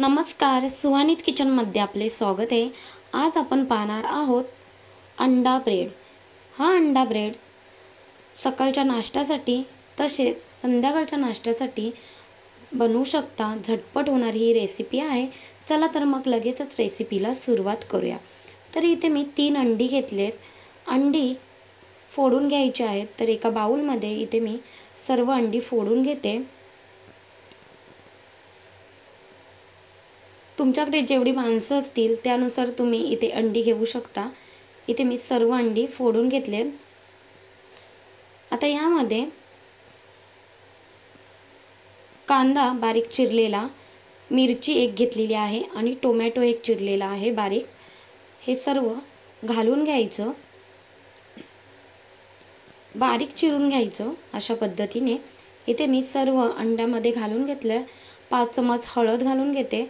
नमस्कार, सुहानीज किचनमध्ये आपले स्वागत आहे। आज आपण पाहणार आहोत अंडा ब्रेड। हा अंडा ब्रेड सकाळच्या नाश्त्यासाठी तसेच संध्याकाळच्या नाश्त्यासाठी बनवू शकता। झटपट होणारी ही रेसिपी आहे। चला तर मग लगेचच रेसिपीला सुरुवात करूया। तर इथे मी 3 अंडी घेतलेत। अंडी फोडून घ्यायची आहेत। तर एका बाउलमध्ये इथे मी सर्व अंडी फोडून घेते। तुमच्याकडे जेवढी माणसं असतील त्यानुसार तुम्ही इथे अंडी घेऊ शकता। इथे मी सर्व अंडी फोडून घेतले। आता यामध्ये कांदा बारीक चिरलेला, मिरची एक घेतलेली आहे आणि टोमॅटो एक चिरलेला आहे बारीक। हे सर्व घालून घ्यायचं, बारीक चिरून घ्यायचं। अशा पद्धतीने इथे मी सर्व अंड्यामध्ये घालून घेतलं। 5 चमच हळद घालून घेते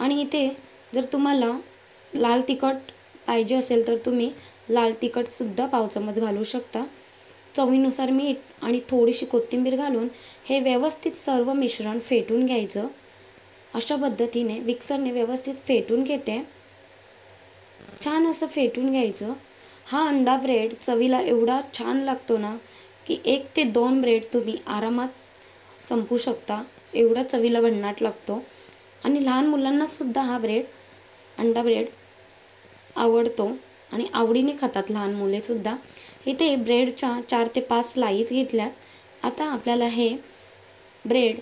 आणि इथे जर तुम्हाला लाल तिखट पाहिजे असेल तर तुम्ही लाल तिखट सुद्धा 1 चमच घालू शकता। चवीनुसार मीठ आणि थोडीशी कोथिंबीर घालून हे व्यवस्थित सर्व मिश्रण फेटून घ्यायचं। अशा पद्धतीने मिक्सरने व्यवस्थित फेटून घेते। छान असं फेटून घ्यायचं। हा अंडा ब्रेड चवीला एवढा छान लागतो ना की 1 ते 2 ब्रेड तुम्ही आरामात संपवू शकता। एवढा चवीला भन्नाट लागतो आणि लहान मुलांना सुद्धा हा अंडा ब्रेड आवडतो आणि आवडीने खातात लहान मुले सुद्धा। इथे ब्रेडच्या 4 ते 5 स्लाइस घेतल्यात। आता आपल्याला हे ब्रेड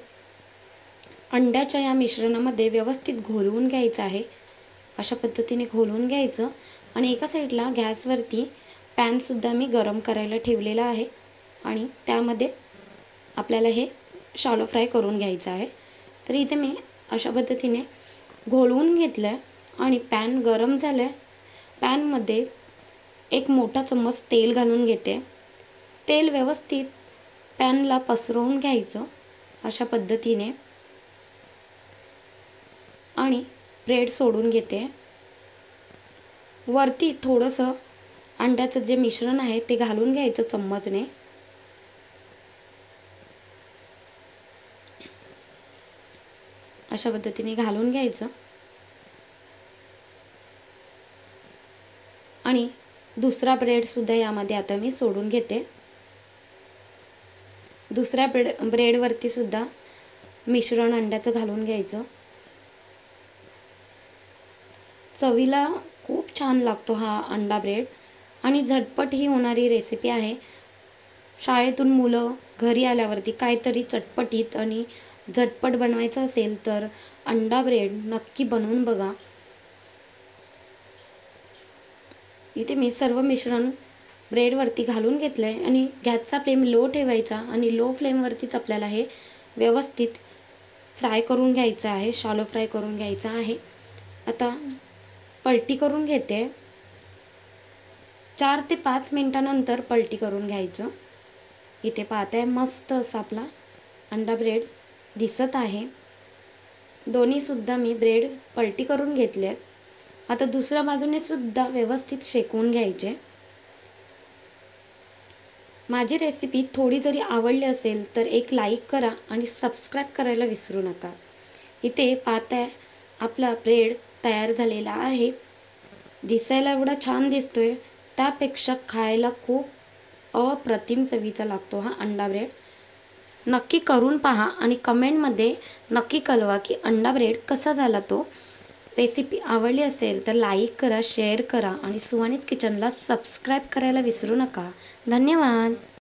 अंड्याच्या या मिश्रणामध्ये व्यवस्थित घोलवून घ्यायचं आहे। अशा पद्धतीने घोलवून घ्यायचं आणि एका साईडला गॅसवरती पॅन सुद्धा मी गरम करायला ठेवलेला आहे आणि त्यामध्ये आपल्याला हे शॅलो फ्राय करून घ्यायचं आहे। तर इथे मी अशा पद्धतीने घोलवून घेतलं आणि पॅन गरम झालं। पॅनमध्ये 1 मोठा चम्मच तेल घालून घेते। तेल व्यवस्थित पॅनला पसरवून घ्यायचं अशा पद्धतीने आणि ब्रेड सोडून घेते। वरती थोडंसं अंड्याचं जे मिश्रण आहे ते घालून घ्यायचं चम्मचने। अशा पद्धतीने घालून घ्यायचं आणि दुसरा ब्रेड सुद्धा यामध्ये आता मी सोडून घेते। दुसऱ्या ब्रेडवरती सुद्धा मिश्रण अंड्याचं घालून घ्यायचं। चवीला खूप छान लागतो हा अंडा ब्रेड आणि झटपट ही होणारी रेसिपी आहे। शाळेतून मुलं घरी आल्यावरती काहीतरी चटपटीत आणि झटपट बनवायचं असेल तर अंडा ब्रेड नक्की बनवून बघा। इथे मी सर्व मिश्रण ब्रेडवरती घालून घेतलं आहे आणि गॅसचा फ्लेम लो ठेवायचा आणि लो फ्लेमवरतीच आपल्याला हे व्यवस्थित फ्राय करून घ्यायचं आहे, शॅलो फ्राय करून घ्यायचं आहे। आता पलटी करून घेते। 4 ते 5 मिनिटानंतर पलटी करून घ्यायचं। इथे पाहताय मस्त असा आपला अंडा ब्रेड दिसत आहे। दोन्ही सुद्धा मी ब्रेड पलटी करून घेतलेत। आता दुसऱ्या बाजूने सुद्धा व्यवस्थित शेकवून घ्यायचे। माझी रेसिपी थोडी जरी आवडली असेल तर एक लाईक करा आणि सबस्क्राईब करायला विसरू नका। इथे पाहताय आपला ब्रेड तयार झालेला आहे। दिसायला एवढा छान दिसतोय, त्यापेक्षा खायला खूप अप्रतिम चवीचा लागतो हा अंडा ब्रेड। नक्की करून पहा आणि कमेंटमध्ये नक्की कळवा की अंडा ब्रेड कसा झाला तो। रेसिपी आवडली असेल तर लाईक करा, शेअर करा आणि सुहानीज किचनला सबस्क्राईब करायला विसरू नका। धन्यवाद।